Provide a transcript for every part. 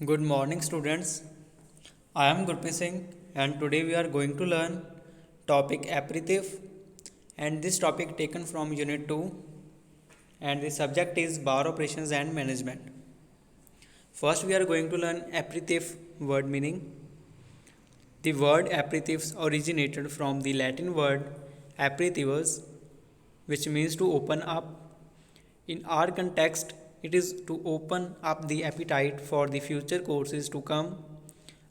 Good morning, students. I am Gurpreet Singh, and today we are going to learn topic aperitif, and this topic taken from Unit 2, and the subject is bar operations and management. First, we are going to learn aperitif word meaning. The word aperitifs originated from the Latin word aperitivus, which means to open up. In our context, it is to open up the appetite for the future courses to come.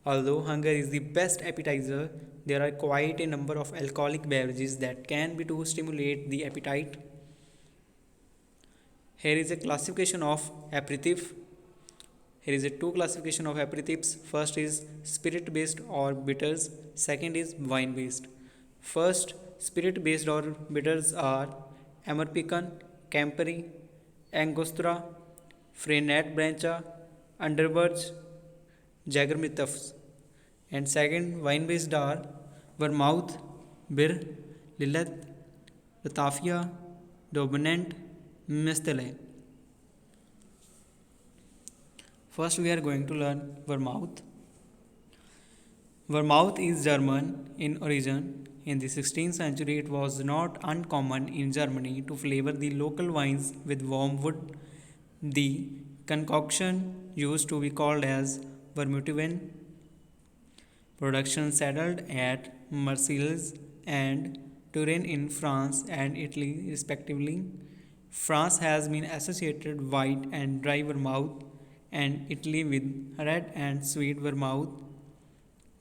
Although hunger is the best appetizer, there are quite a number of alcoholic beverages that can be to stimulate the appetite. Here is a classification of aperitif. Here is a two classification of aperitifs. First is spirit based or bitters. Second is wine based. First, spirit based or bitters are Amarpican, Campari, Angostura, Frenet Branca, Underberg, Jagermiths. And second, wine based are Vermouth, Bir, Lillet, Ratafia, Dominant, Mistele. First, we are going to learn Vermouth. Vermouth is German in origin. In the 16th century, it was not uncommon in Germany to flavor the local wines with wormwood. The concoction used to be called as vermouthwein. Production settled at Marseilles and Turin in France and Italy, respectively. France has been associated white and dry vermouth, and Italy with red and sweet vermouth.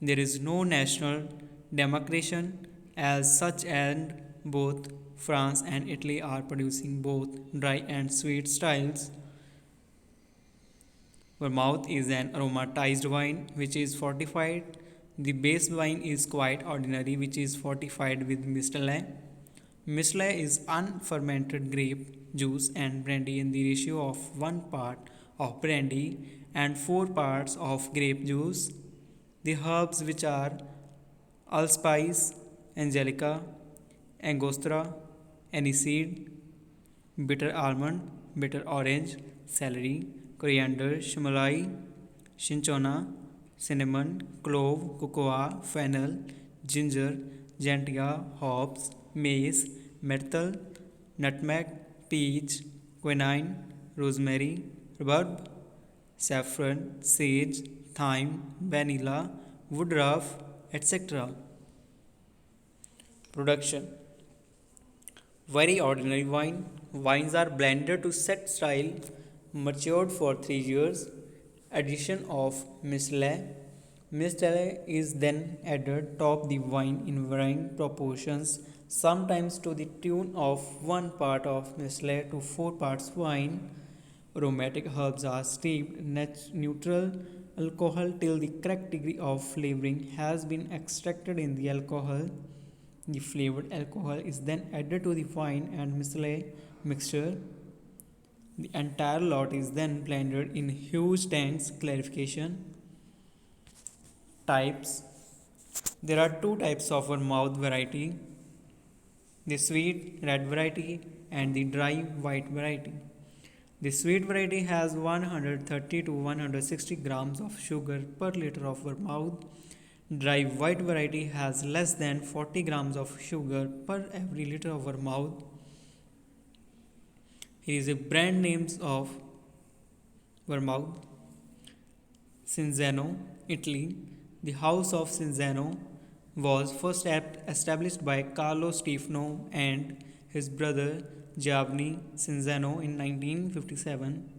There is no national demarcation as such, and both France and Italy are producing both dry and sweet styles. Vermouth is an aromatized wine which is fortified. The base wine is quite ordinary, which is fortified with Mistela. Mistela is unfermented grape juice and brandy in the ratio of 1 part of brandy and 4 parts of grape juice. The herbs which are allspice, angelica, angostura, aniseed, bitter almond, bitter orange, celery, coriander, shumalai, cinchona, cinnamon, clove, cocoa, fennel, ginger, gentian, hops, mace, myrtle, nutmeg, peach, quinine, rosemary, rhubarb, saffron, sage, thyme, vanilla, woodruff, etc. Production. Very ordinary wine. Wines are blended to set style, matured for 3 years. Addition of Mistela. Mistela is then added top the wine in varying proportions, sometimes to the tune of 1 part of Mistela to 4 parts wine. Aromatic herbs are steeped neutral alcohol till the correct degree of flavoring has been extracted in the alcohol. The flavored alcohol is then added to the wine and Mistela mixture. The entire lot is then blended in huge tanks. Clarification. Types. There are two types of vermouth variety: the sweet red variety and the dry white variety. The sweet variety has 130 to 160 grams of sugar per liter of vermouth. Dry white variety has less than 40 grams of sugar per every liter of vermouth. Here is a brand names of vermouth. Cinzano, Italy. The house of Cinzano was first established by Carlo Stefano and his brother Giovanni Cinzano in 1957.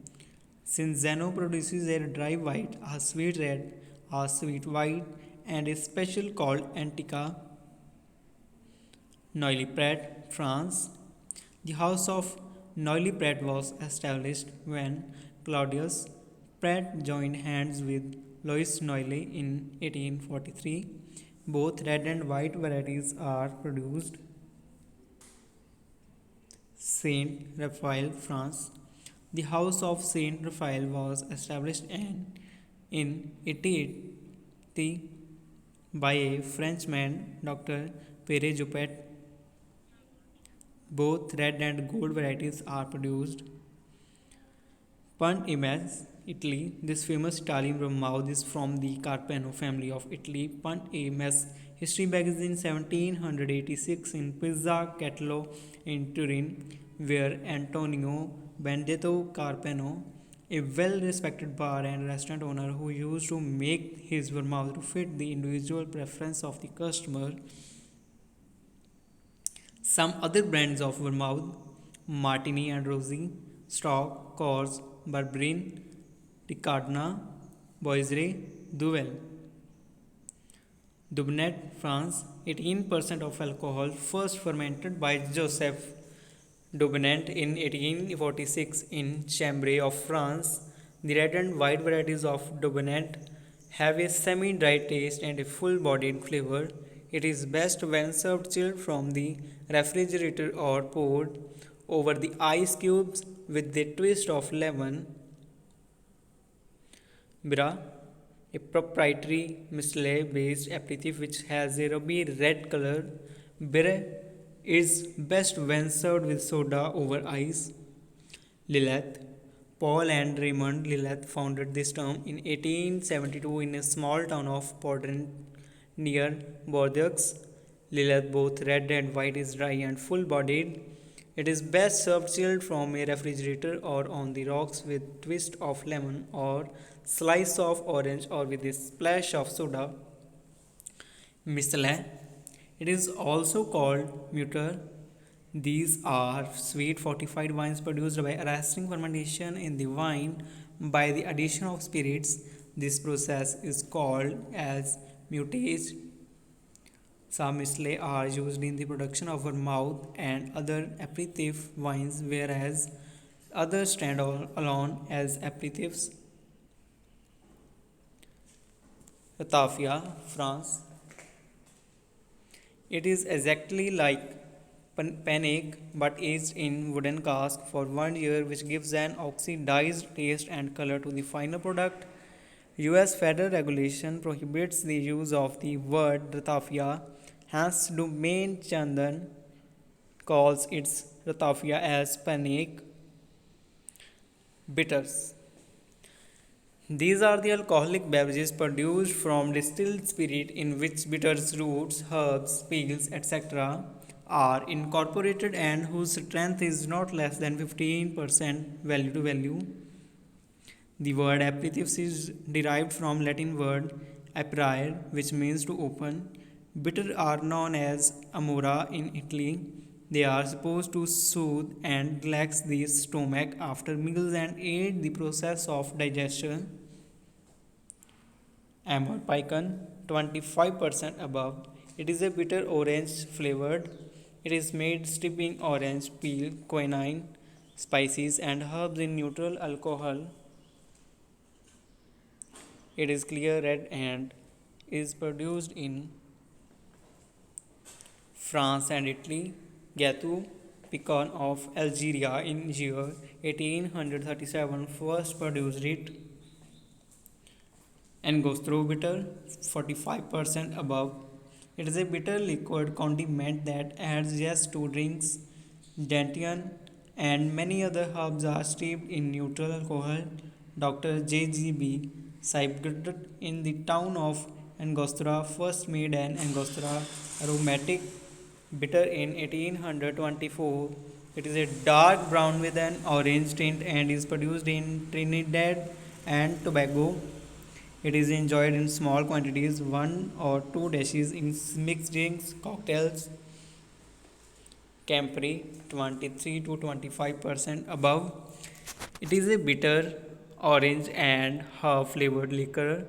Cinzano produces a dry white, a sweet red, a sweet white, and a special called Antica. Noilly-Prat, France. The house of Noilly-Prat was established when Claudius Prat joined hands with Louis Noilly in 1843. Both red and white varieties are produced. Saint Raphael, France. The house of Saint Raphael was established in 1880 by a Frenchman, Dr. Pere Juppet. Both red and gold varieties are produced. Punt image. Italy. This famous Italian vermouth is from the Carpano family of Italy. Punt a mess. History begins in 1786 in Pizza Catalò in Turin, where Antonio Benedetto Carpano, a well-respected bar and restaurant owner who used to make his vermouth to fit the individual preference of the customer. Some other brands of vermouth: Martini and Rossi, Stock, Coors, Berberine, Ricardna, Boisre, Duvel. Dubnet, France, 18% of alcohol, first fermented by Joseph Dubnet in 1846 in Chambray of France. The red and white varieties of Dubnet have a semi-dry taste and a full-bodied flavor. It is best when served chilled from the refrigerator or poured over the ice cubes with a twist of lemon. Bira, a proprietary Michelin based aperitif which has a ruby red color. Bira is best when served with soda over ice. Lilith. Paul and Raymond Lilith founded this term in 1872 in a small town of Podren near Bordeaux. Lilith, both red and white, is dry and full bodied. It is best served chilled from a refrigerator or on the rocks with twist of lemon or slice of orange or with a splash of soda. Michelin. It is also called Mutter. These are sweet fortified wines produced by arresting fermentation in the vine by the addition of spirits. This process is called as mutage. Some Michelin are used in the production of vermouth and other aperitif wines, whereas others stand alone as aperitifs. Ratafia, France. It is exactly like panic but aged in wooden cask for 1 year, which gives an oxidized taste and color to the final product. US federal regulation prohibits the use of the word ratafia, hence Domain Chandan calls its ratafia as panic. Bitters. These are the alcoholic beverages produced from distilled spirit in which bitters, roots, herbs, peels, etc. are incorporated and whose strength is not less than 15% value to value. The word aperitifs is derived from Latin word aperire, which means to open. Bitter are known as amora in Italy. They are supposed to soothe and relax the stomach after meals and aid the process of digestion. Amber Pican, 25% above. It is a bitter orange flavored. It is made steeping orange peel, quinine, spices, and herbs in neutral alcohol. It is clear red and is produced in France and Italy. Gâteau Pican of Algeria in year 1837 first produced it. Angostura bitter, 45% above. It is a bitter liquid condiment that adds zest to drinks. Gentian and many other herbs are steeped in neutral alcohol. Dr. J.G.B. Siegbert in the town of Angostura first made an Angostura aromatic bitter in 1824. It is a dark brown with an orange tint and is produced in Trinidad and Tobago. It is enjoyed in small quantities, 1 or 2 dishes in mixed drinks, cocktails. Campari, 23 to 25% above. It is a bitter orange and herb flavored liquor.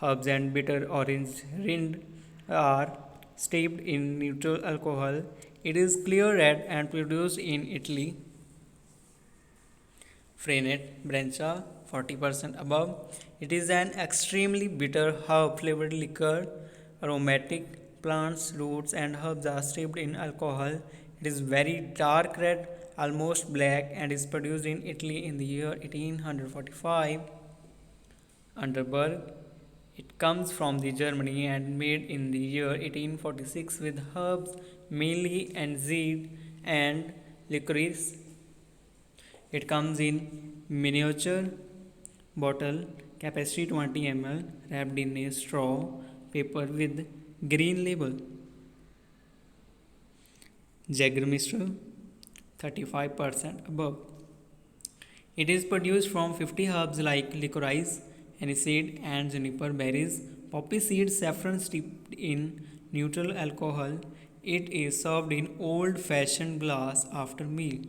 Herbs and bitter orange rind are steeped in neutral alcohol. It is clear red and produced in Italy. Frenet Branca, 40% above. It is an extremely bitter herb flavored liquor. Aromatic plants, roots, and herbs are steeped in alcohol. It is very dark red, almost black, and is produced in Italy in the year 1845. Underberg. It comes from the Germany and made in the year 1846 with herbs, mainly anise and licorice. It comes in miniature Bottle capacity 20 ml, wrapped in a straw paper with green label. Jägermeister 35% above. It is produced from 50 herbs like licorice, aniseed, and juniper berries, poppy seed, saffron steeped in neutral alcohol. It is served in old fashioned glass after meal.